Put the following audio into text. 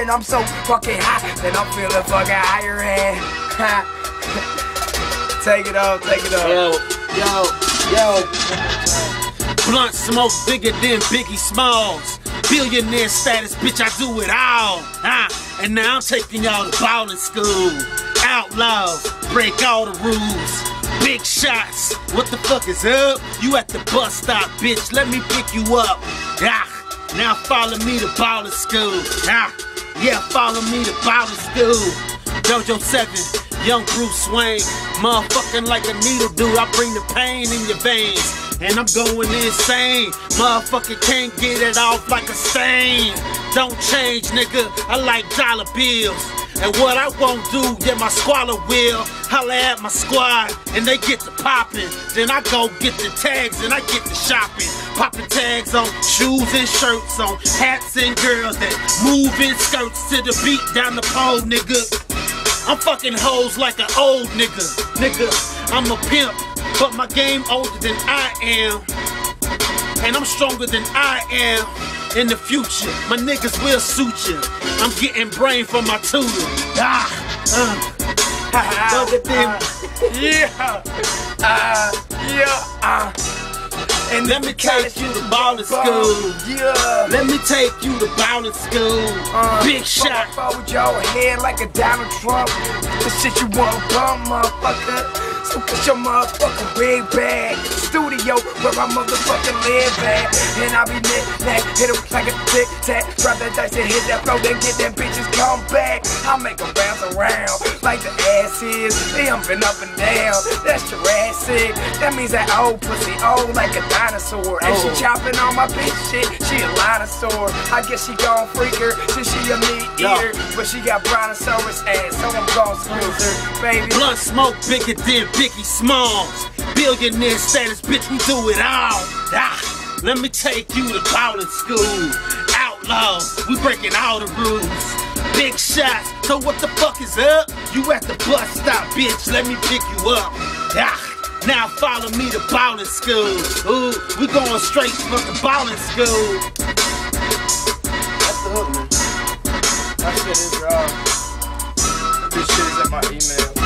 and I'm so fucking high that I'm feeling fucking higher and take it off, take it off. Yo. Blunt smoke bigger than Biggie Smalls. Billionaire status, bitch, I do it all. And now I'm taking y'all to ballin' school. Outlaws, break all the rules. Big shots, what the fuck is up? You at the bus stop, bitch, let me pick you up. Now follow me to ballin' school. Yeah, follow me to ballin' school. JoJo 7, young Bruce Wayne. Motherfucking like a needle, dude, I bring the pain in your veins. And I'm going insane. Motherfucker can't get it off like a stain. Don't change, nigga, I like dollar bills. And what I won't do, yeah, my squalor will. Holla at my squad, and they get to popping. Then I go get the tags, and I get to shopping. Popping tags on shoes and shirts, on hats and girls that move in skirts to the beat down the pole, nigga. I'm fucking hoes like an old nigga. Nigga, I'm a pimp, but my game older than I am. And I'm stronger than I am. In the future, my niggas will suit you. I'm getting brain from my tutor. And let me take you to ballin' school. Let me take you to ballin' school. Big shot. With your head like a Donald Trump. The shit you want, bum, motherfucker. So put your motherfucking big bag in the studio where I motherfucking live at. And I be knick-knack, hit 'em like a tic-tac. Drop that dice and hit that flow, then get them bitches come back. I make 'em bounce around like the ass is. They humping up and down, that's Jurassic. That means that old pussy old like a dinosaur. And she chopping on my bitch shit, she a dinosaur. I guess she gon' freak her since she a meat eater. But she got brontosaurus ass, so I'm gon' squeeze her, baby. Blunt smoke bigger than Biggie Smalls. Billionaire status, bitch, we do it all. Let me take you to ballin' school. Outlaws, we breaking all the rules. Big shots, so what the fuck is up? You at the bus stop, bitch, let me pick you up. Now follow me to ballin' school. Ooh, we going straight to fucking ballin' school. That's the hook, man. That shit is raw. This shit is in my email.